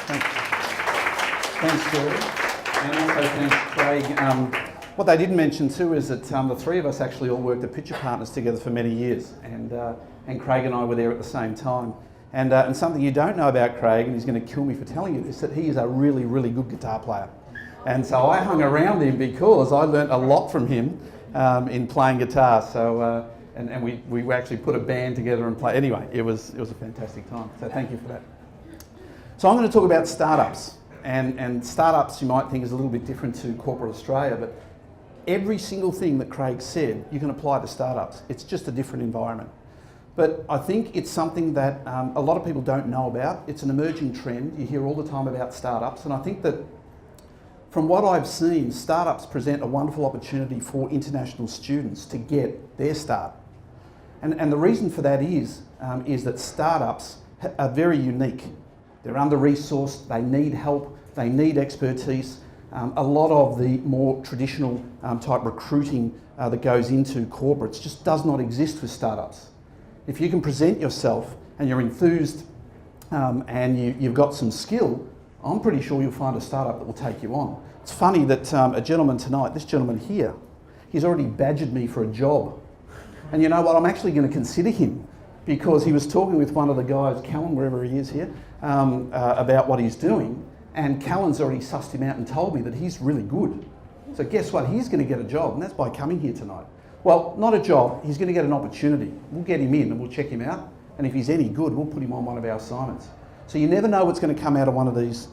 Thanks, Geordie. And also thanks, Craig. What they didn't mention too is that the three of us actually all worked at Picture Partners together for many years, and Craig and I were there at the same time. And something you don't know about Craig, and he's going to kill me for telling you this, that he is a really, really good guitar player. And so I hung around him because I learnt a lot from him in playing guitar. So and we actually put a band together and play. Anyway, it was a fantastic time. So thank you for that. So I'm going to talk about startups. And startups you might think is a little bit different to corporate Australia, but every single thing that Craig said you can apply to startups. It's just a different environment. But I think it's something that a lot of people don't know about. It's an emerging trend. You hear all the time about startups, and I think that from what I've seen, startups present a wonderful opportunity for international students to get their start. And the reason for that is that startups are very unique. They're under-resourced, they need help, they need expertise. A lot of the more traditional type recruiting that goes into corporates just does not exist with startups. If you can present yourself and you're enthused and you've got some skill, I'm pretty sure you'll find a startup that will take you on. It's funny that a gentleman tonight, this gentleman here, he's already badgered me for a job. And you know what, I'm actually going to consider him because he was talking with one of the guys, Callan, wherever he is here, about what he's doing. And Callan's already sussed him out and told me that he's really good. So guess what, he's going to get a job, and that's by coming here tonight. Well, not a job, he's going to get an opportunity. We'll get him in and we'll check him out. And if he's any good, we'll put him on one of our assignments. So you never know what's going to come out of one of these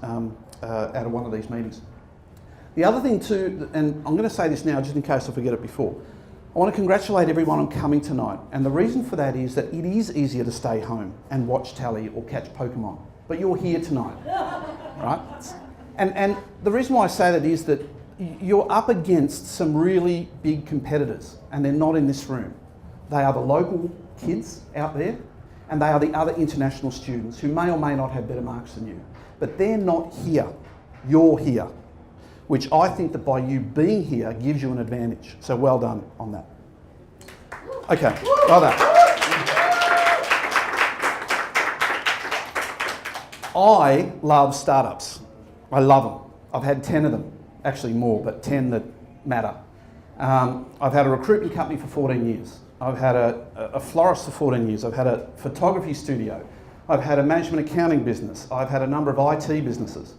meetings. The other thing too, and I'm going to say this now just in case I forget it before, I want to congratulate everyone on coming tonight. And the reason for that is that it is easier to stay home and watch telly or catch Pokemon. But you're here tonight, right? And the reason why I say that is that you're up against some really big competitors, and they're not in this room. They are the local kids out there, and they are the other international students who may or may not have better marks than you. But they're not here. You're here, which I think that by you being here gives you an advantage. So well done on that. Okay, well done. I love startups. I love them. I've had 10 of them, actually more, but 10 that matter. I've had a recruitment company for 14 years. I've had a florist for 14 years. I've had a photography studio. I've had a management accounting business. I've had a number of IT businesses.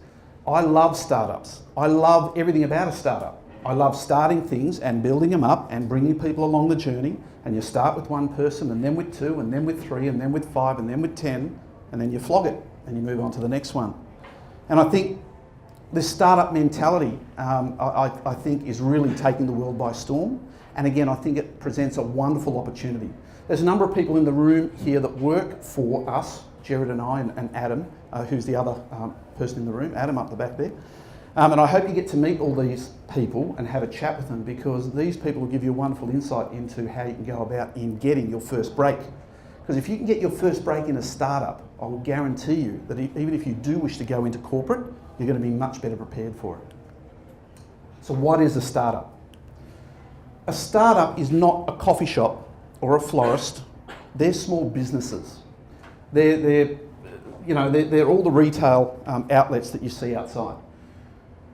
I love startups. I love everything about a startup. I love starting things and building them up and bringing people along the journey. And you start with one person, and then with two, and then with three, and then with five, and then with 10, and then you flog it and you move on to the next one. And I think this startup mentality, I think, is really taking the world by storm. And again, I think it presents a wonderful opportunity. There's a number of people in the room here that work for us, Jared and I, and Adam, who's the other person in the room, Adam up the back there. And I hope you get to meet all these people and have a chat with them, because these people will give you a wonderful insight into how you can go about in getting your first break. Because if you can get your first break in a startup, I will guarantee you that even if you do wish to go into corporate, you're going to be much better prepared for it. So what is a startup? A startup is not a coffee shop or a florist. They're small businesses. They're all the retail outlets that you see outside.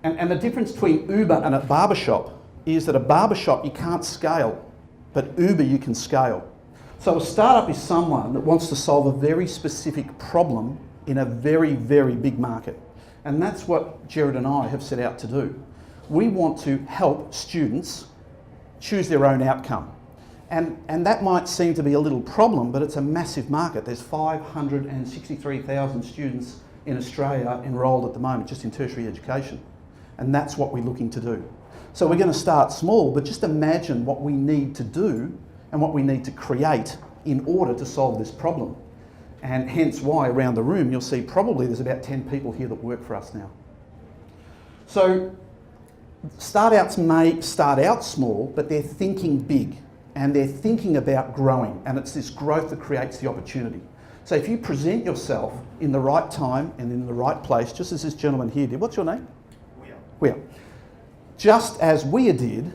And the difference between Uber and a barbershop is that a barbershop you can't scale, but Uber you can scale. So a startup is someone that wants to solve a very specific problem in a very, very big market. And that's what Jared and I have set out to do. We want to help students choose their own outcome. And that might seem to be a little problem, but it's a massive market. There's 563,000 students in Australia enrolled at the moment, just in tertiary education. And that's what we're looking to do. So we're going to start small, but just imagine what we need to do and what we need to create in order to solve this problem. And hence why around the room you'll see probably there's about 10 people here that work for us now. So startups may start out small, but they're thinking big and they're thinking about growing, and it's this growth that creates the opportunity. So if you present yourself in the right time and in the right place, just as this gentleman here did. What's your name? Weir. Just as Weir did,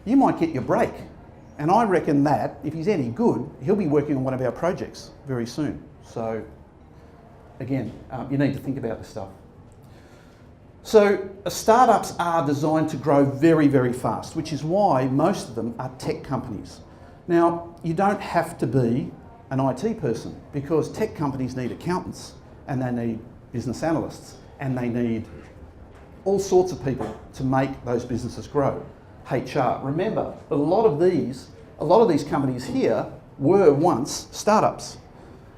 you might get your break. And I reckon that, if he's any good, he'll be working on one of our projects very soon. So, again, you need to think about this stuff. So startups are designed to grow very, very fast, which is why most of them are tech companies. Now, you don't have to be an IT person, because tech companies need accountants, and they need business analysts, and they need all sorts of people to make those businesses grow. HR. Remember, a lot of these companies here were once startups.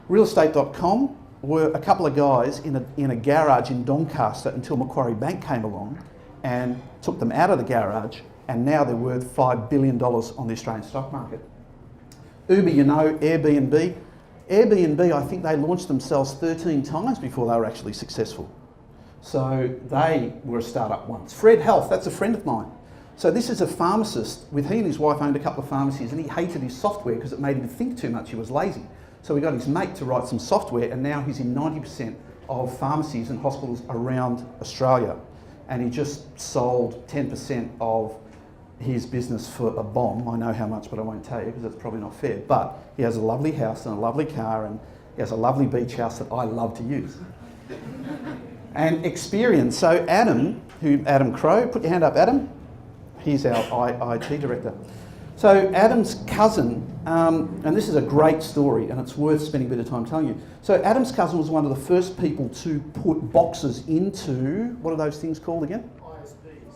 Realestate.com were a couple of guys in a garage in Doncaster until Macquarie Bank came along and took them out of the garage, and now they're worth $5 billion on the Australian stock market. Uber, you know, Airbnb. Airbnb, I think they launched themselves 13 times before they were actually successful. So they were a startup once. Fred Health, that's a friend of mine. So this is a pharmacist. He and his wife owned a couple of pharmacies, and he hated his software because it made him think too much. He was lazy. So he got his mate to write some software, and now he's in 90% of pharmacies and hospitals around Australia. And he just sold 10% of his business for a bomb. I know how much, but I won't tell you because it's probably not fair. But he has a lovely house and a lovely car, and he has a lovely beach house that I love to use. And experience. So Adam Crow, put your hand up, Adam. He's our IT director. So Adam's cousin, and this is a great story, and it's worth spending a bit of time telling you. So Adam's cousin was one of the first people to put boxes into, what are those things called again?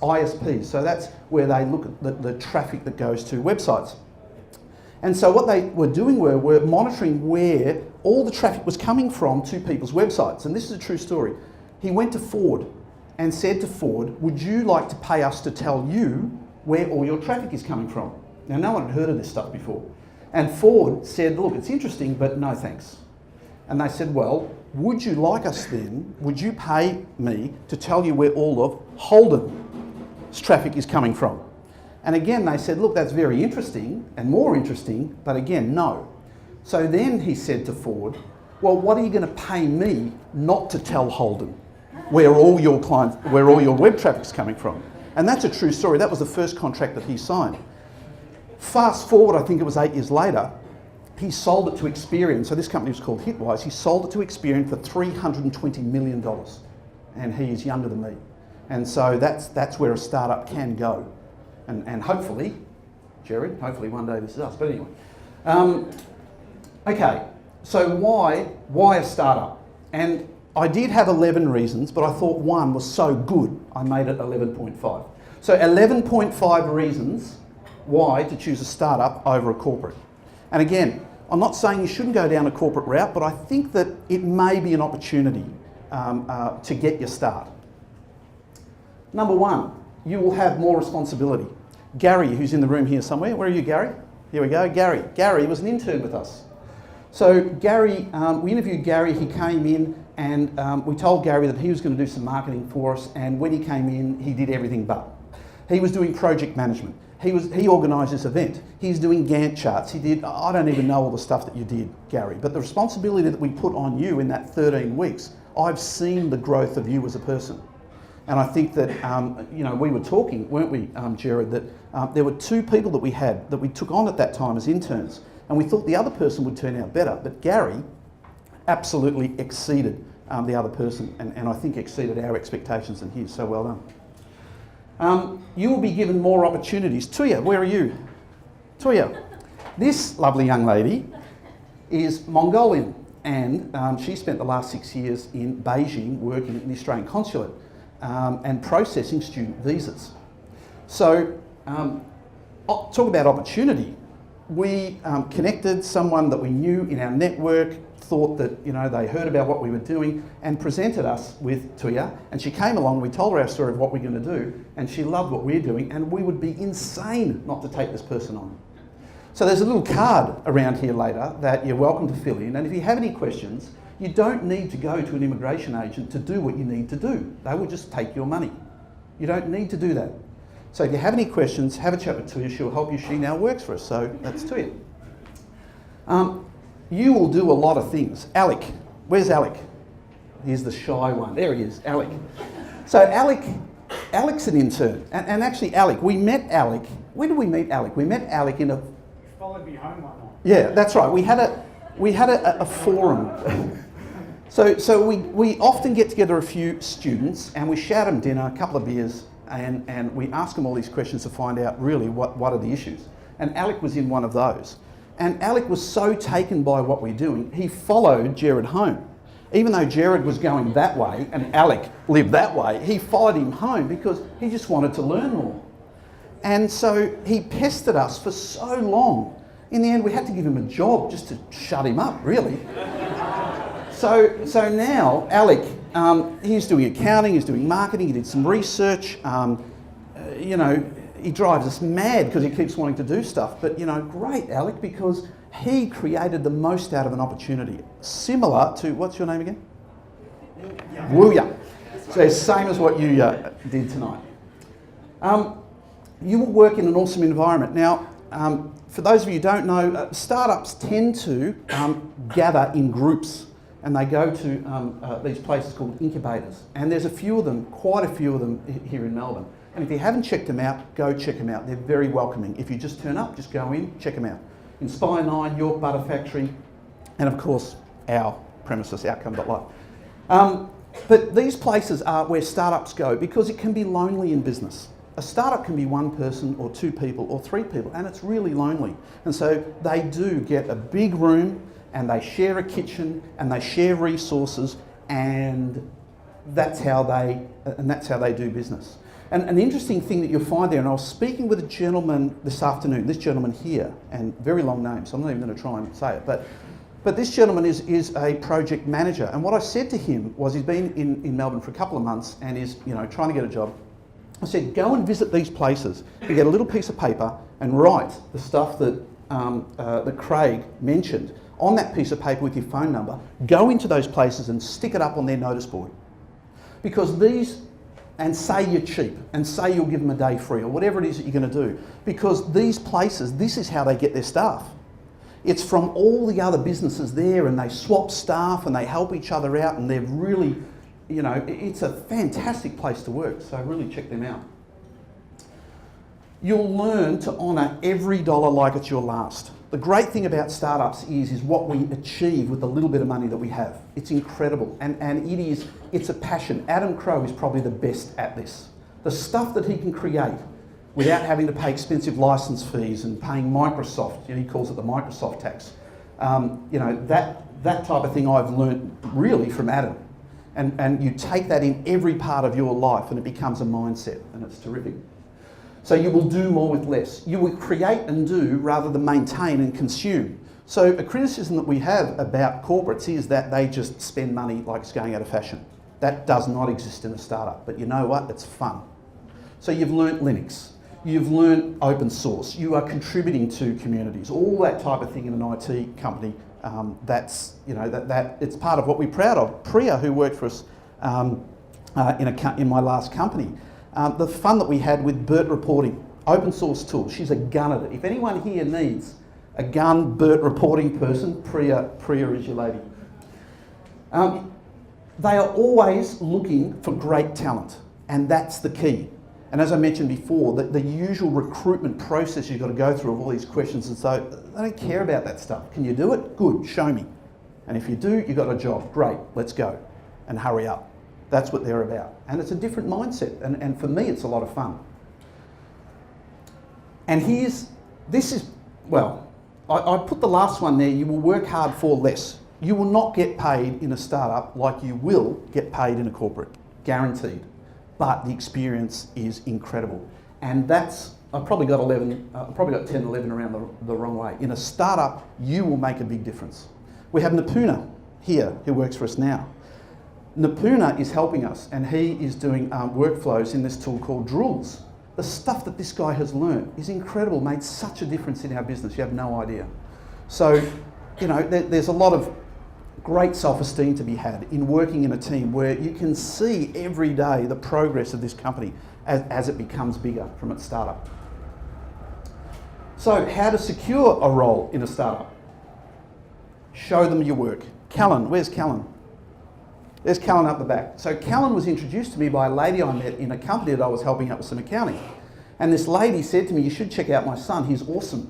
ISPs. So that's where they look at the traffic that goes to websites. And so what they were doing were monitoring where all the traffic was coming from to people's websites. And this is a true story. He went to Ford and said to Ford, would you like to pay us to tell you where all your traffic is coming from? Now, no one had heard of this stuff before. And Ford said, look, it's interesting, but no thanks. And they said, well, would you like us then, would you pay me to tell you where all of Holden's traffic is coming from? And again, they said, look, that's very interesting and more interesting, but again, no. So then he said to Ford, well, what are you going to pay me not to tell Holden where all your web traffic's coming from? And that's a true story. That was the first contract that he signed. Fast forward, I think it was 8 years later, he sold it to Experian. So this company was called Hitwise. He sold it to Experian for $320 million. And he is younger than me. And so that's where a startup can go. And hopefully, Jared, hopefully one day this is us. But anyway. Okay, so why a startup? And I did have 11 reasons, but I thought one was so good, I made it 11.5. So 11.5 reasons why to choose a startup over a corporate. And again, I'm not saying you shouldn't go down a corporate route, but I think that it may be an opportunity to get your start. Number one, you will have more responsibility. Gary, who's in the room here somewhere, where are you, Gary? Here we go, Gary. Gary was an intern with us. So Gary, we interviewed Gary, he came in, and we told Gary that he was going to do some marketing for us, and when he came in, he did everything but. He was doing project management. He organised this event. He's doing Gantt charts. He did, I don't even know all the stuff that you did, Gary, but the responsibility that we put on you in that 13 weeks, I've seen the growth of you as a person. And I think that, we were talking, weren't we, Jared, that there were two people that we took on at that time as interns, and we thought the other person would turn out better, but Gary absolutely exceeded the other person, and I think exceeded our expectations and his, so well done. You will be given more opportunities. Tuya, where are you? Tuya. This lovely young lady is Mongolian, and she spent the last 6 years in Beijing working in the Australian consulate and processing student visas. So, talk about opportunity. We connected someone that we knew in our network, thought that they heard about what we were doing, and presented us with Tuya. And she came along. We told her our story of what we're going to do, and she loved what we're doing. And we would be insane not to take this person on. So there's a little card around here later that you're welcome to fill in. And if you have any questions, you don't need to go to an immigration agent to do what you need to do. They will just take your money. You don't need to do that. So if you have any questions, have a chat with Tuya. She'll help you. She now works for us, so that's Tuya. You will do a lot of things. Alec, where's Alec? He's the shy one. There he is, Alec. So Alec's an intern. And actually, Alec, we met Alec. When did we meet Alec? We met Alec in a... You followed me home one night. Yeah, that's right. We had a forum. So we often get together a few students and we shout them dinner, a couple of beers, and we ask them all these questions to find out really what are the issues. And Alec was in one of those. And Alec was so taken by what we're doing, he followed Jared home. Even though Jared was going that way and Alec lived that way, he followed him home because he just wanted to learn more. And so he pestered us for so long. In the end, we had to give him a job just to shut him up, really. So now, Alec, he's doing accounting, he's doing marketing, he did some research. You know, he drives us mad because he keeps wanting to do stuff. But, you know, great, Alec, because he created the most out of an opportunity. Similar to, what's your name again? Wooya. So same as what you did tonight. You will work in an awesome environment. Now, for those of you who don't know, startups tend to gather in groups. And they go to these places called incubators. And there's a few of them, quite a few of them here in Melbourne. And if you haven't checked them out, go check them out. They're very welcoming. If you just turn up, just go in, check them out. Inspire 9, York Butter Factory, and of course, our premises, Outcome.Life. But these places are where startups go because it can be lonely in business. A startup can be one person or 2 people or 3 people, and it's really lonely. And so they do get a big room, and they share a kitchen, and they share resources, and that's how they do business. And an interesting thing that you'll find there, and I was speaking with a gentleman this afternoon, this gentleman here, and very long name, so I'm not even going to try and say it, but this gentleman is a project manager, and what I said to him was he's been in Melbourne for a couple of months and is, you know, trying to get a job. I said, go and visit these places and get a little piece of paper and write the stuff that Craig mentioned on that piece of paper with your phone number. Go into those places and stick it up on their notice board. Because and say you're cheap, and say you'll give them a day free, or whatever it is that you're going to do. Because these places, this is how they get their staff. It's from all the other businesses there, and they swap staff, and they help each other out, and they're really, you know, it's a fantastic place to work, so really check them out. You'll learn to honour every dollar like it's your last. The great thing about startups is what we achieve with the little bit of money that we have. It's incredible, and it's a passion. Adam Crow is probably the best at this. The stuff that he can create without having to pay expensive license fees and paying Microsoft, you know, he calls it the Microsoft tax. You know, that type of thing I've learned really from Adam. And you take that in every part of your life and it becomes a mindset, and it's terrific. So you will do more with less. You will create and do rather than maintain and consume. So a criticism that we have about corporates is that they just spend money like it's going out of fashion. That does not exist in a startup, but you know what? It's fun. So you've learnt Linux, you've learnt open source, you are contributing to communities, all that type of thing in an IT company. That's, you know, that it's part of what we're proud of. Priya, who worked for us in my last company, the fun that we had with BERT reporting, open source tool. She's a gun at it. If anyone here needs a gun BERT reporting person, Priya is your lady. They are always looking for great talent, and that's the key. And as I mentioned before, the usual recruitment process you've got to go through of all these questions, and so they don't care about that stuff. Can you do it? Good, show me. And if you do, you've got a job. Great, let's go. And hurry up. That's what they're about. And it's a different mindset. And for me, it's a lot of fun. And I put the last one there, you will work hard for less. You will not get paid in a startup like you will get paid in a corporate, guaranteed. But the experience is incredible. And I've probably got 10, 11 around the wrong way. In a startup, you will make a big difference. We have Nipuna here, who works for us now. Nipuna is helping us, and he is doing workflows in this tool called Drools. The stuff that this guy has learned is incredible, made such a difference in our business, you have no idea. So, you know, there's a lot of great self-esteem to be had in working in a team where you can see every day the progress of this company as it becomes bigger from its startup. So, how to secure a role in a startup? Show them your work. Callan, where's Callan? There's Callan up the back. So Callan was introduced to me by a lady I met in a company that I was helping out with some accounting. And this lady said to me, you should check out my son, he's awesome.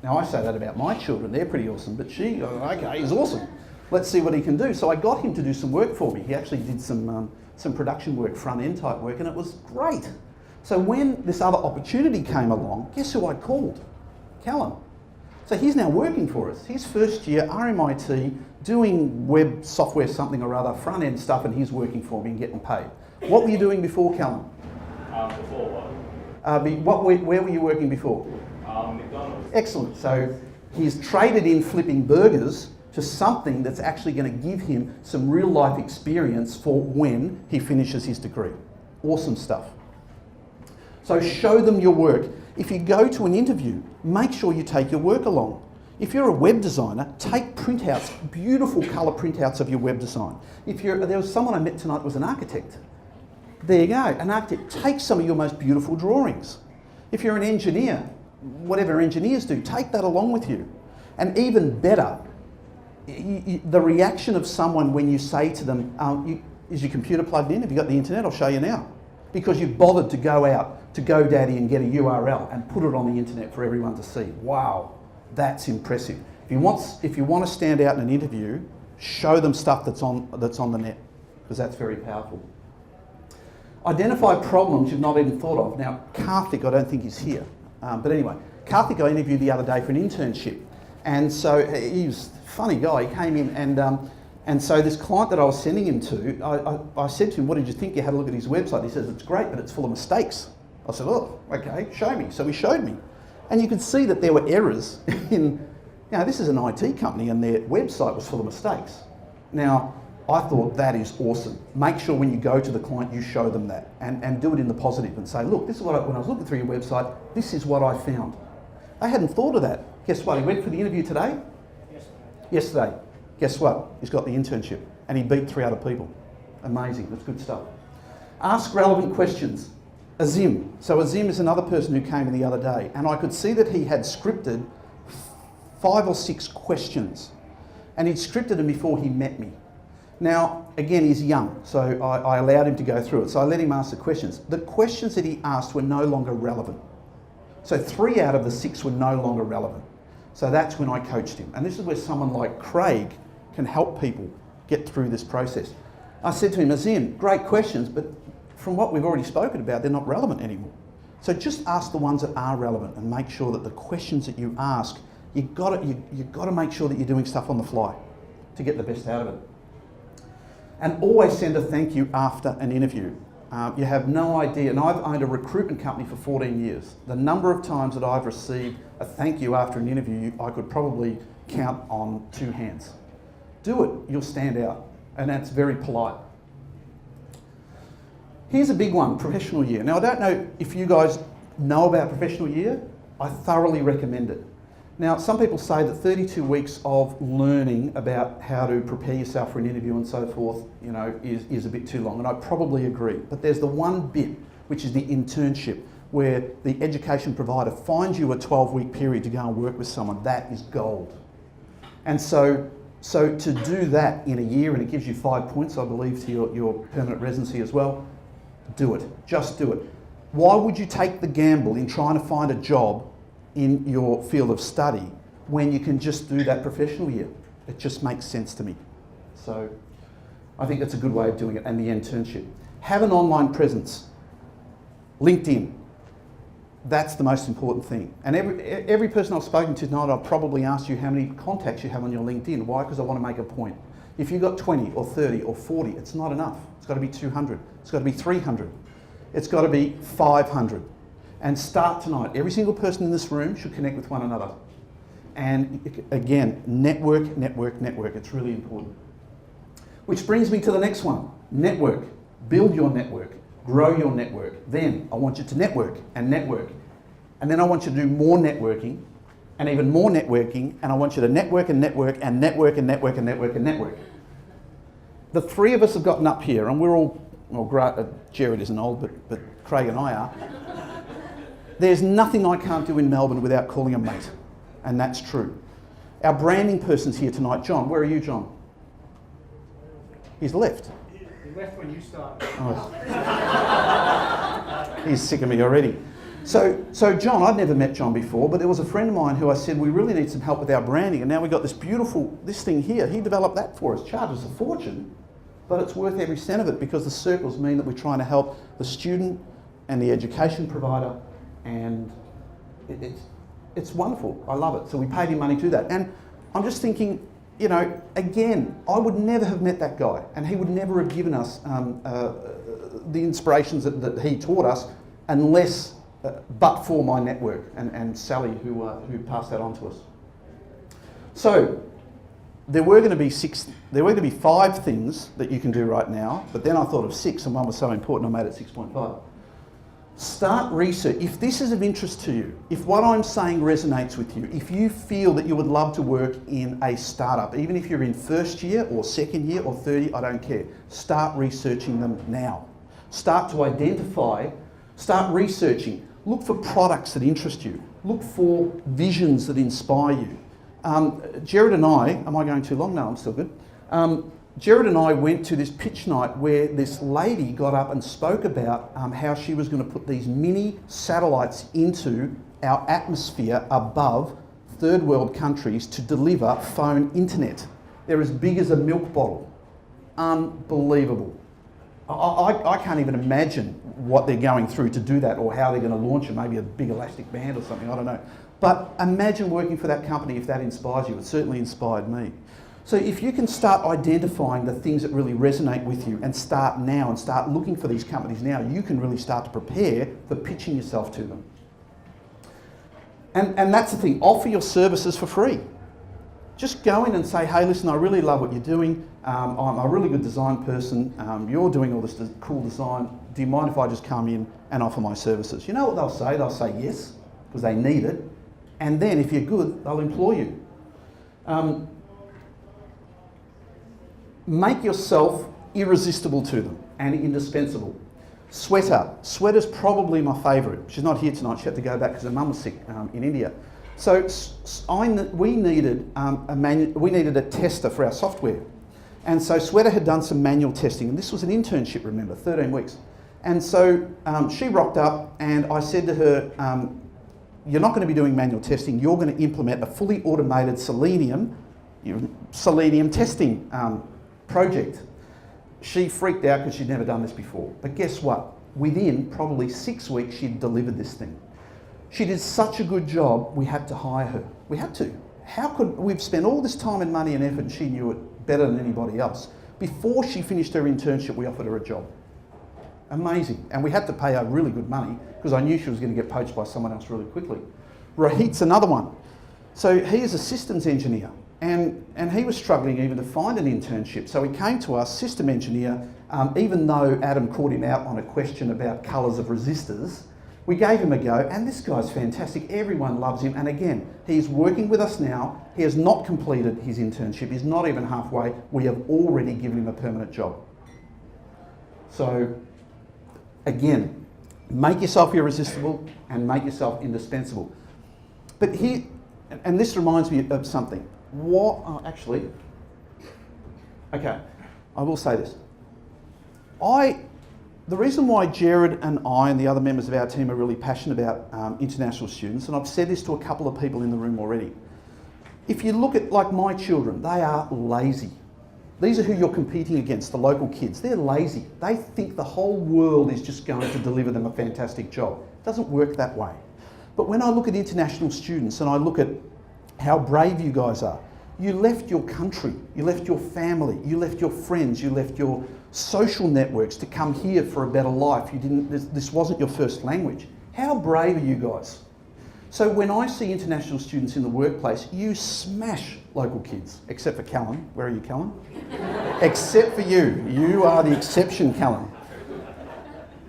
Now I say that about my children, they're pretty awesome, but okay, he's awesome. Let's see what he can do. So I got him to do some work for me. He actually did some production work, front-end type work, and it was great. So when this other opportunity came along, guess who I called? Callum. So he's now working for us. He's first year RMIT, doing web software something or other, front-end stuff, and he's working for me and getting paid. What were you doing before, Callum? Before what? Where were you working before? McDonald's. Excellent. So he's traded in flipping burgers to something that's actually going to give him some real life experience for when he finishes his degree. Awesome stuff. So show them your work. If you go to an interview, make sure you take your work along. If you're a web designer, take printouts, beautiful colour printouts of your web design. There was someone I met tonight who was an architect. There you go, an architect. Take some of your most beautiful drawings. If you're an engineer, whatever engineers do, take that along with you. And even better, the reaction of someone when you say to them, is your computer plugged in? Have you got the internet? I'll show you now. Because you've bothered to go out to GoDaddy and get a URL and put it on the internet for everyone to see. Wow, that's impressive. If you want to stand out in an interview, show them stuff that's on the net, because that's very powerful. Identify problems you've not even thought of. Now, Karthik, I don't think he's here, but anyway, Karthik I interviewed the other day for an internship, and so he was a funny guy. He came in and so this client that I was sending him to, I said to him, what did you think? You had a look at his website. He says, it's great, but it's full of mistakes. I said, oh, okay, show me. So he showed me. And you could see that there were errors in, this is an IT company and their website was full of mistakes. Now, I thought that is awesome. Make sure when you go to the client, you show them that and do it in the positive and say, look, this is what when I was looking through your website, this is what I found. I hadn't thought of that. Guess what? He went for the interview today? Yesterday. Guess what? He's got the internship and he beat 3 other people. Amazing, that's good stuff. Ask relevant questions. Azim. So Azim is another person who came in the other day, and I could see that he had scripted 5 or 6 questions, and he'd scripted them before he met me. Now, again, he's young, so I allowed him to go through it. So I let him ask the questions. The questions that he asked were no longer relevant. So 3 out of the 6 were no longer relevant. So that's when I coached him. And this is where someone like Craig can help people get through this process. I said to him, Azim, great questions, but from what we've already spoken about, they're not relevant anymore. So just ask the ones that are relevant and make sure that the questions that you ask, you've got to make sure that you're doing stuff on the fly to get the best out of it. And always send a thank you after an interview. You have no idea, and I've owned a recruitment company for 14 years. The number of times that I've received a thank you after an interview, I could probably count on 2 hands. Do it, you'll stand out, and that's very polite. Here's a big one, professional year. Now, I don't know if you guys know about professional year. I thoroughly recommend it. Now, some people say that 32 weeks of learning about how to prepare yourself for an interview and so forth, is a bit too long, and I probably agree. But there's the one bit, which is the internship, where the education provider finds you a 12-week period to go and work with someone. That is gold. And so to do that in a year, and it gives you 5 points, I believe, to your permanent residency as well, do it. Just do it. Why would you take the gamble in trying to find a job in your field of study when you can just do that professional year? It just makes sense to me. So I think that's a good way of doing it, and the internship. Have an online presence. LinkedIn. That's the most important thing. And every person I've spoken to tonight, I've probably asked you how many contacts you have on your LinkedIn. Why? Because I want to make a point. If you've got 20 or 30 or 40, it's not enough. It's got to be 200. It's got to be 300. It's got to be 500. And start tonight. Every single person in this room should connect with one another. And again, network, network, network. It's really important. Which brings me to the next one. Network. Build your network. Grow your network. Then I want you to network and network. And then I want you to do more networking and even more networking. And I want you to network and network and network and network and network and network. The 3 of us have gotten up here, and we're all, Jared isn't old, but Craig and I are. There's nothing I can't do in Melbourne without calling a mate, and that's true. Our branding person's here tonight. John, where are you, John? He's left. He left when you started. Oh. He's sick of me already. So John, I'd never met John before, but there was a friend of mine who I said, we really need some help with our branding, and now we've got this thing here. He developed that for us, charges a fortune, but it's worth every cent of it because the circles mean that we're trying to help the student and the education provider, and it's wonderful. I love it. So we paid him money to do that. And I'm just thinking, you know, again, I would never have met that guy, and he would never have given us the inspirations that he taught us unless, but for my network and Sally who passed that on to us. So there were going to be 5 things that you can do right now, but then I thought of 6 and one was so important I made it 6.5. Start research. If this is of interest to you, if what I'm saying resonates with you, if you feel that you would love to work in a startup, even if you're in first year or second year or third year, I don't care. Start researching them now. Start to identify, start researching. Look for products that interest you. Look for visions that inspire you. Jared and I, am I going too long? No, I'm still good. Jared and I went to this pitch night where this lady got up and spoke about how she was going to put these mini satellites into our atmosphere above third world countries to deliver phone internet. They're as big as a milk bottle. Unbelievable. I can't even imagine what they're going through to do that or how they're going to launch it, maybe a big elastic band or something, I don't know. But imagine working for that company if that inspires you. It certainly inspired me. So if you can start identifying the things that really resonate with you and start now and start looking for these companies now, you can really start to prepare for pitching yourself to them. And that's the thing, offer your services for free. Just go in and say, hey, listen, I really love what you're doing. I'm a really good design person. You're doing all this cool design. Do you mind if I just come in and offer my services? You know what they'll say? They'll say yes, because they need it. And then if you're good, they'll employ you. Make yourself irresistible to them and indispensable. Sweater's probably my favourite. She's not here tonight. She had to go back because her mum was sick in India. So we needed a tester for our software. And so Sweater had done some manual testing, and this was an internship, remember, 13 weeks. And so she rocked up, and I said to her, you're not going to be doing manual testing, you're going to implement a fully automated Selenium testing project. She freaked out because she'd never done this before. But guess what? Within probably 6 weeks, she'd delivered this thing. She did such a good job, we had to hire her. We had to. We've spent all this time and money and effort, and she knew it better than anybody else. Before she finished her internship, we offered her a job. Amazing. And we had to pay her really good money because I knew she was going to get poached by someone else really quickly. Rohit's another one. So he is a systems engineer, and he was struggling even to find an internship. So he came to us, system engineer, even though Adam caught him out on a question about colours of resistors. We gave him a go, and this guy's fantastic. Everyone loves him. And again, he's working with us now. He has not completed his internship. He's not even halfway. We have already given him a permanent job. So again, make yourself irresistible and make yourself indispensable. But here, and this reminds me of something. Okay, I will say this. The reason why Jared and I and the other members of our team are really passionate about international students, and I've said this to a couple of people in the room already, if you look at like my children, they are lazy. These are who you're competing against, the local kids. They're lazy. They think the whole world is just going to deliver them a fantastic job. It doesn't work that way. But when I look at international students and I look at how brave you guys are, you left your country, you left your family, you left your friends, you left your social networks to come here for a better life. This wasn't your first language. How brave are you guys? So when I see international students in the workplace, you smash local kids, except for Callan. Where are you, Callan? Except for you. You are the exception, Callan.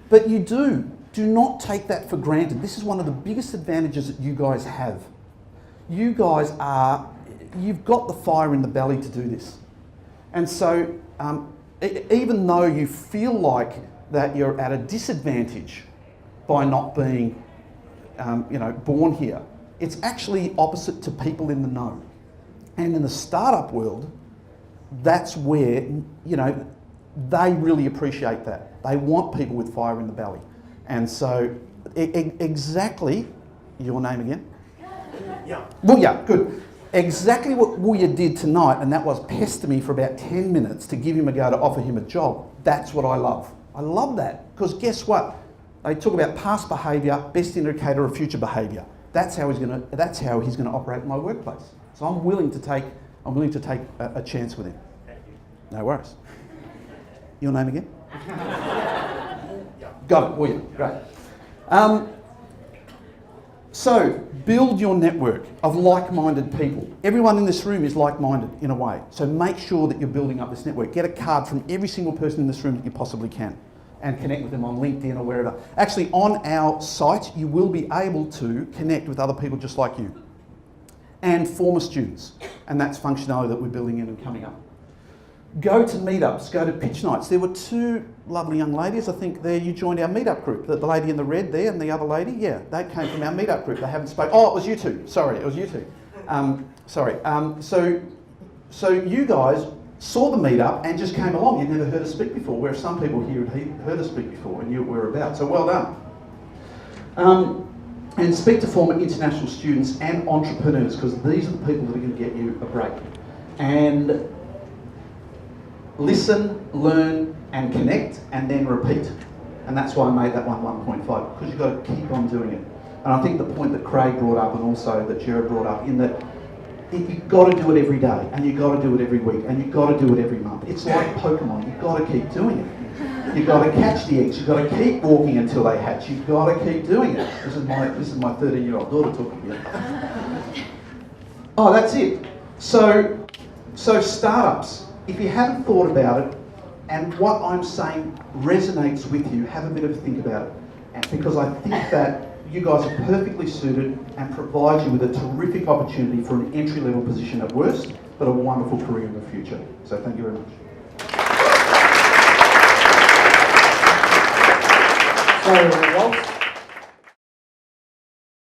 But you do not take that for granted. This is one of the biggest advantages that you guys have. You guys you've got the fire in the belly to do this. And so even though you feel like that you're at a disadvantage by not being born here, it's actually opposite to people in the know. And in the startup world, that's where, they really appreciate that. They want people with fire in the belly. And so exactly, your name again? Yeah. Well, yeah, good. Exactly what Wooya did tonight, and that was pester me for about 10 minutes to give him a go to offer him a job. That's what I love. I love that, because guess what? They talk about past behaviour, best indicator of future behaviour. That's how he's going to operate in my workplace. So I'm willing to take a chance with him. Thank you. No worries. Your name again? Got it, William. Great. So build your network of like-minded people. Everyone in this room is like-minded in a way. So make sure that you're building up this network. Get a card from every single person in this room that you possibly can, and connect with them on LinkedIn or wherever. Actually, on our site, you will be able to connect with other people just like you, and former students. And that's functionality that we're building in and coming up. Go to meetups, go to pitch nights. There were two lovely young ladies, I think you joined our meetup group. The lady in the red there and the other lady, yeah, they came from our meetup group. They haven't spoken. Oh, it was you two. Sorry, it was you two. So you guys saw the meetup and just came along. You'd never heard us speak before, whereas some people here had heard us speak before and knew what we were about. So well done. And speak to former international students and entrepreneurs, because these are the people that are going to get you a break. And listen, learn, and connect, and then repeat. And that's why I made that one 1.5, because you've got to keep on doing it. And I think the point that Craig brought up, and also that Jared brought up, in that you've got to do it every day, and you've got to do it every week, and you've got to do it every month. It's like Pokemon, you've got to keep doing it. You've got to catch the eggs, you've got to keep walking until they hatch, you've got to keep doing it. This is my 13-year-old daughter talking to you. Oh, that's it. So startups. If you haven't thought about it, and what I'm saying resonates with you, have a bit of a think about it. And because I think that you guys are perfectly suited and provide you with a terrific opportunity for an entry-level position at worst, but a wonderful career in the future. So thank you very much. So